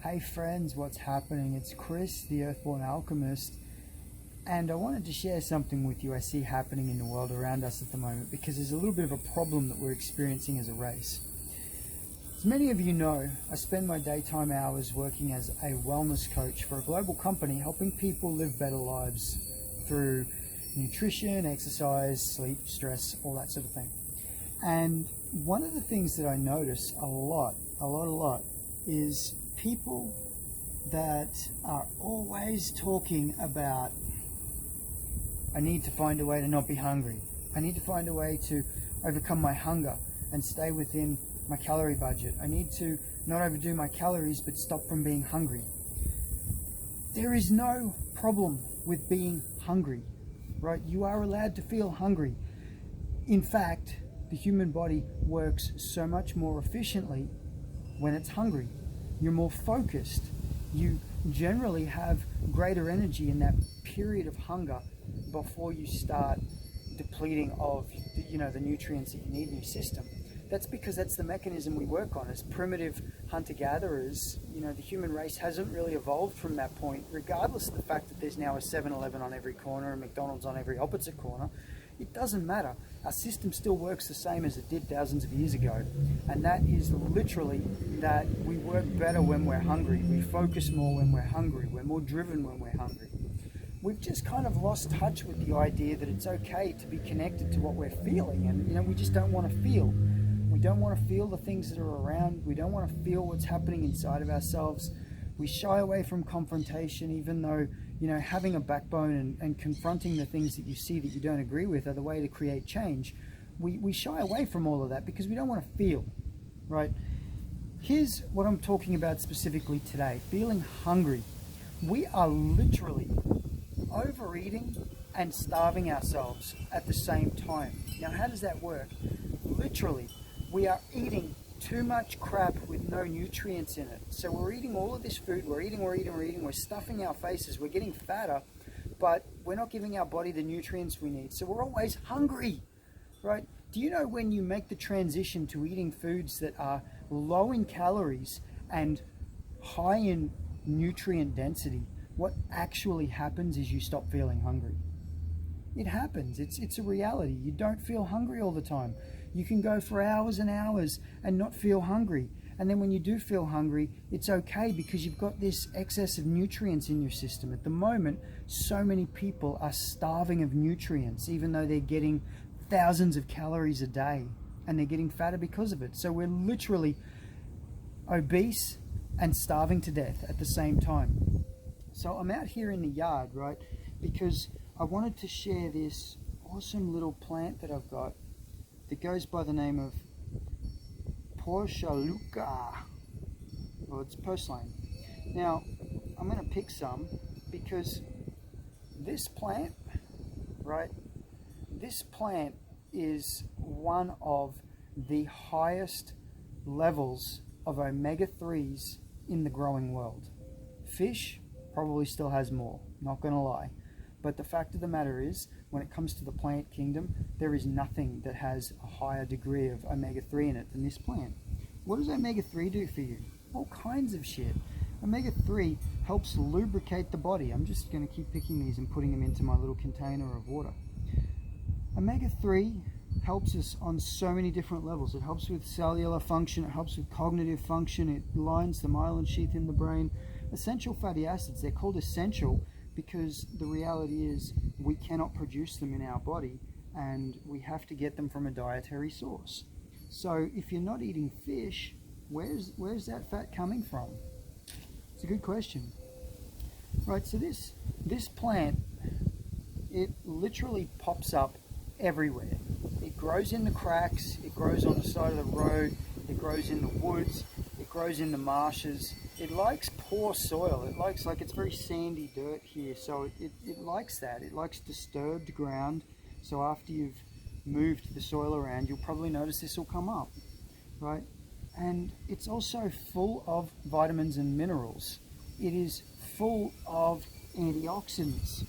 Hey friends, what's happening? It's Chris, the Earthborn Alchemist, and I wanted to share something with you I see happening in the world around us at the moment, because there's a little bit of a problem that we're experiencing as a race. As many of you know, I spend my daytime hours working as a wellness coach for a global company, helping people live better lives through nutrition, exercise, sleep, stress, all that sort of thing. And one of the things that I notice a lot is people that are always talking about, I need to find a way to not be hungry. I need to find a way to overcome my hunger and stay within my calorie budget. I need to not overdo my calories but stop from being hungry. There is no problem with being hungry, right? You are allowed to feel hungry. In fact, the human body works so much more efficiently when it's hungry. You're more focused. You generally have greater energy in that period of hunger before you start depleting of the nutrients that you need in your system. That's because that's the mechanism we work on. As primitive hunter-gatherers, the human race hasn't really evolved from that point, regardless of the fact that there's now a 7-Eleven on every corner and McDonald's on every opposite corner. It doesn't matter. Our system still works the same as it did thousands of years ago. And that is literally that we work better when we're hungry. We focus more when we're hungry. We're more driven when we're hungry. We've just kind of lost touch with the idea that it's okay to be connected to what we're feeling. And, we just don't want to feel. We don't want to feel the things that are around. We don't want to feel what's happening inside of ourselves. We shy away from confrontation, even though, having a backbone and confronting the things that you see that you don't agree with are the way to create change. We shy away from all of that because we don't want to feel, right? Here's what I'm talking about specifically today, feeling hungry. We are literally overeating and starving ourselves at the same time. Now, how does that work? Literally, we are eating too much crap with no nutrients in it. So we're eating all of this food, we're eating, we're stuffing our faces, we're getting fatter, but we're not giving our body the nutrients we need. So we're always hungry, right? Do you know when you make the transition to eating foods that are low in calories and high in nutrient density, what actually happens is you stop feeling hungry? It happens. It's a reality. You don't feel hungry all the time. You can go for hours and hours and not feel hungry. And then when you do feel hungry, it's okay because you've got this excess of nutrients in your system. At the moment, so many people are starving of nutrients, even though they're getting thousands of calories a day and they're getting fatter because of it. So we're literally obese and starving to death at the same time. So I'm out here in the yard, right? Because I wanted to share this awesome little plant that I've got that goes by the name of Porchaluca. Well, it's purslane. Now, I'm going to pick some because this plant, right? This plant is one of the highest levels of omega-3s in the growing world. Fish probably still has more, not going to lie. But the fact of the matter is, when it comes to the plant kingdom, there is nothing that has a higher degree of omega-3 in it than this plant. What does omega-3 do for you? All kinds of shit. Omega-3 helps lubricate the body. I'm just going to keep picking these and putting them into my little container of water. Omega-3 helps us on so many different levels. It helps with cellular function, it helps with cognitive function, it lines the myelin sheath in the brain. Essential fatty acids, they're called essential because the reality is we cannot produce them in our body and we have to get them from a dietary source. So if you're not eating fish, where's that fat coming from? It's a good question. Right, so this plant, it literally pops up everywhere. It grows in the cracks, it grows on the side of the road, it grows in the woods, it grows in the marshes. It likes poor soil. It likes, it's very sandy dirt here, so it likes that. It likes disturbed ground. So after you've moved the soil around, you'll probably notice this will come up, right? And it's also full of vitamins and minerals. It is full of antioxidants.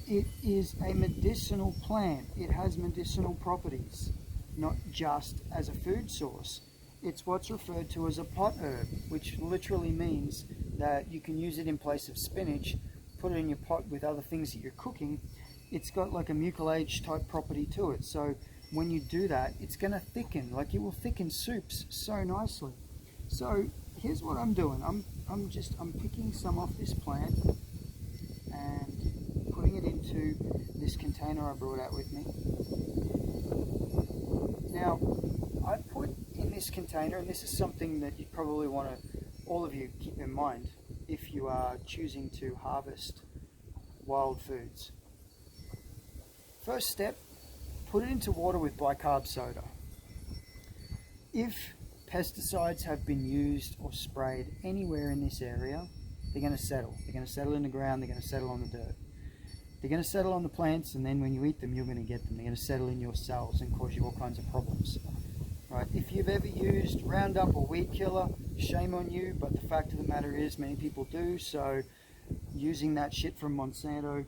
It is a medicinal plant. It has medicinal properties, not just as a food source. It's what's referred to as a pot herb, which literally means that you can use it in place of spinach, put it in your pot with other things that you're cooking. It's got like a mucilage type property to it. So when you do that, it's going to thicken, like it will thicken soups so nicely. So here's what I'm doing. I'm picking some off this plant and putting it into this container I brought out with me. Now, I put in this container, and this is something that you probably want to, all of you, keep in mind if you are choosing to harvest wild foods. First step, put it into water with bicarb soda. If pesticides have been used or sprayed anywhere in this area, they're going to settle. They're going to settle in the ground, they're going to settle on the dirt. They're going to settle on the plants, and then when you eat them, you're going to get them. They're going to settle in your cells and cause you all kinds of problems. Right? If you've ever used Roundup or weed killer, shame on you, but the fact of the matter is many people do, so using that shit from Monsanto,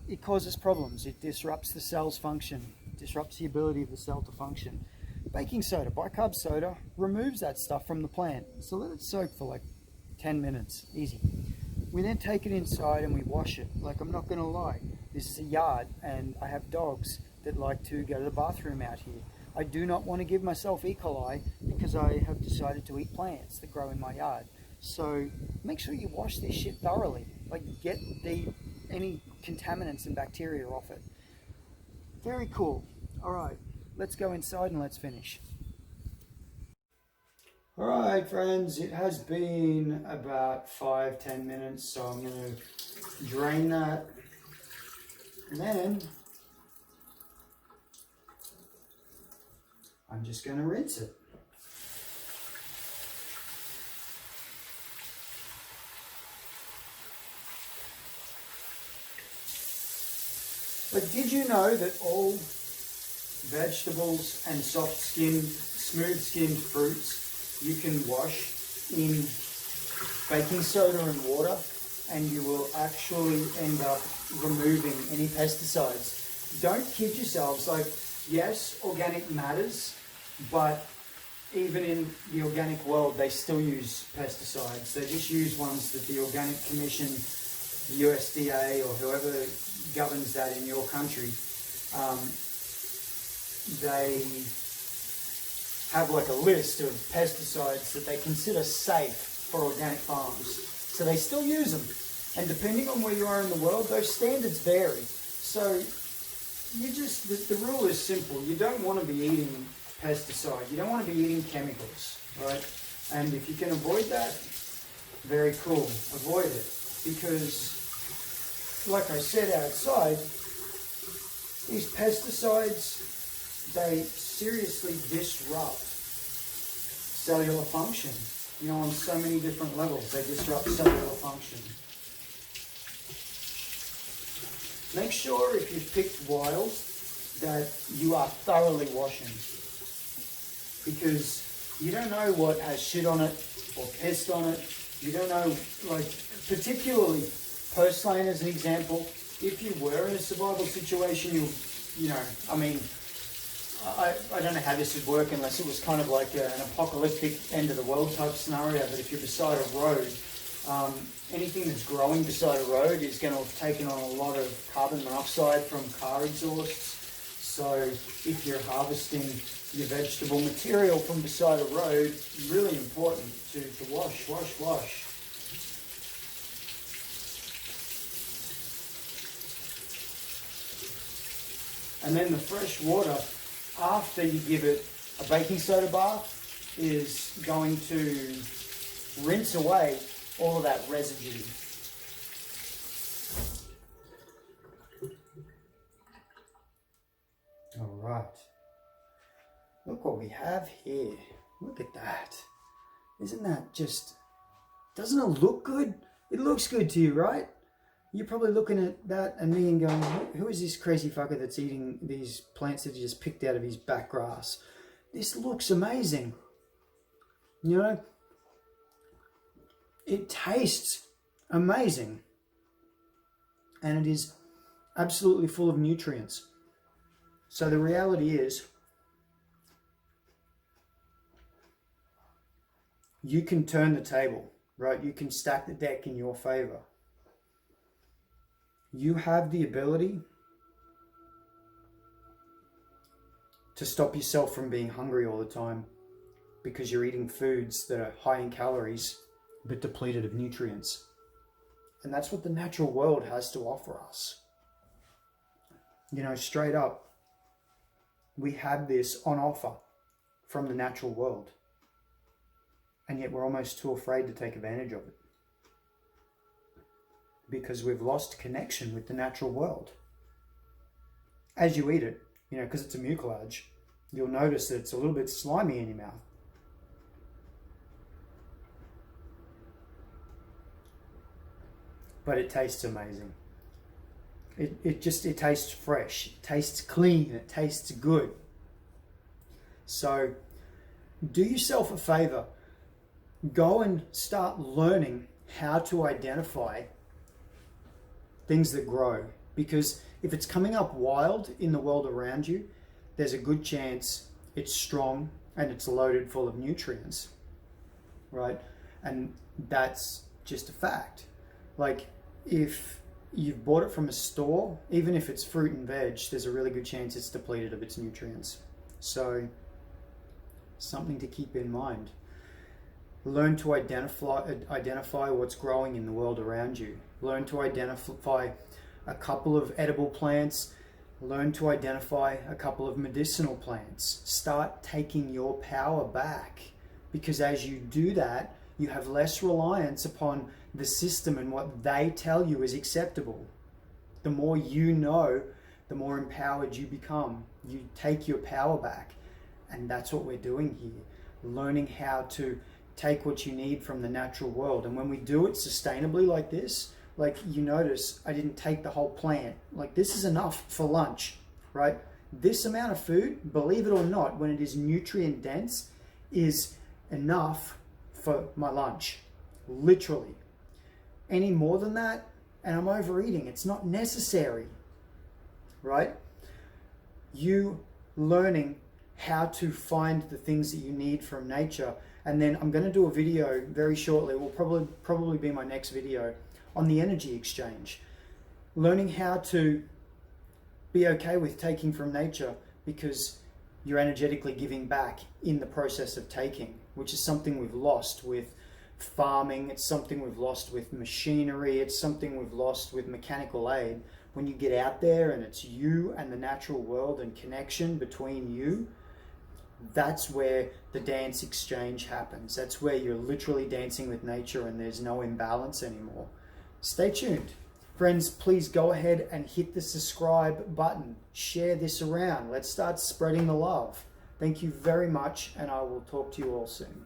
it causes problems. It disrupts the cell's function, disrupts the ability of the cell to function. Baking soda, bicarb soda, removes that stuff from the plant. So let it soak for like 10 minutes, easy. We then take it inside and we wash it. Like, I'm not gonna lie, this is a yard and I have dogs that like to go to the bathroom out here. I do not want to give myself E. coli because I have decided to eat plants that grow in my yard. So make sure you wash this shit thoroughly. Like, get any contaminants and bacteria off it. Very cool. All right, let's go inside and let's finish. All right, friends, it has been about 5-10 minutes, so I'm going to drain that, and then I'm just going to rinse it. But did you know that all vegetables and soft-skinned, smooth-skinned fruits you can wash in baking soda and water, and you will actually end up removing any pesticides? Don't kid yourselves. Like, yes, organic matters, but even in the organic world, they still use pesticides. They just use ones that the Organic Commission, the USDA, or whoever governs that in your country, they have like a list of pesticides that they consider safe for organic farms. So they still use them. And depending on where you are in the world, those standards vary. So the rule is simple. You don't want to be eating pesticide. You don't want to be eating chemicals, right? And if you can avoid that, very cool. Avoid it. Because, like I said outside, these pesticides, they seriously disrupt cellular function. You know, on so many different levels, they disrupt cellular function. Make sure if you've picked wild that you are thoroughly washing, because you don't know what has shit on it or pest on it. You don't know, like, particularly purslane as an example. If you were in a survival situation, you know, I mean, I don't know how this would work unless it was kind of like an apocalyptic end of the world type scenario, but if you're beside a road, anything that's growing beside a road is going to have taken on a lot of carbon monoxide from car exhausts. So if you're harvesting your vegetable material from beside a road, really important to wash. And then the fresh water, after you give it a baking soda bath, is going to rinse away all of that residue. All right. Look what we have here. Look at that. Isn't that just, doesn't it look good? It looks good to you, right? You're probably looking at that and me and going, who is this crazy fucker that's eating these plants that he just picked out of his back grass? This looks amazing. You know, it tastes amazing. And it is absolutely full of nutrients. So the reality is, you can turn the table, right? You can stack the deck in your favor. You have the ability to stop yourself from being hungry all the time because you're eating foods that are high in calories but depleted of nutrients. And that's what the natural world has to offer us. You know, straight up, we have this on offer from the natural world. And yet we're almost too afraid to take advantage of it, because we've lost connection with the natural world. As you eat it, you know, because it's a mucilage, you'll notice that it's a little bit slimy in your mouth. But it tastes amazing. It tastes fresh, it tastes clean, it tastes good. So do yourself a favor. Go and start learning how to identify things that grow. Because if it's coming up wild in the world around you, there's a good chance it's strong and it's loaded full of nutrients, right? And that's just a fact. Like, if you've bought it from a store, even if it's fruit and veg, there's a really good chance it's depleted of its nutrients. So, something to keep in mind. Learn to identify what's growing in the world around you. Learn to identify a couple of edible plants. Learn to identify a couple of medicinal plants. Start taking your power back, because as you do that, you have less reliance upon the system and what they tell you is acceptable. The more you know, the more empowered you become. You take your power back. And that's what we're doing here. Learning how to take what you need from the natural world. And when we do it sustainably like this, like you notice, I didn't take the whole plant. Like, this is enough for lunch, right? This amount of food, believe it or not, when it is nutrient dense, is enough for my lunch, literally. Any more than that, and I'm overeating. It's not necessary, right? You learning how to find the things that you need from nature. And then I'm going to do a video very shortly, it will probably be my next video, on the energy exchange. Learning how to be okay with taking from nature, because you're energetically giving back in the process of taking, which is something we've lost with farming, it's something we've lost with machinery, it's something we've lost with mechanical aid. When you get out there and it's you and the natural world and connection between you, that's where the dance exchange happens. That's where you're literally dancing with nature and there's no imbalance anymore. Stay tuned. Friends, please go ahead and hit the subscribe button. Share this around. Let's start spreading the love. Thank you very much, and I will talk to you all soon.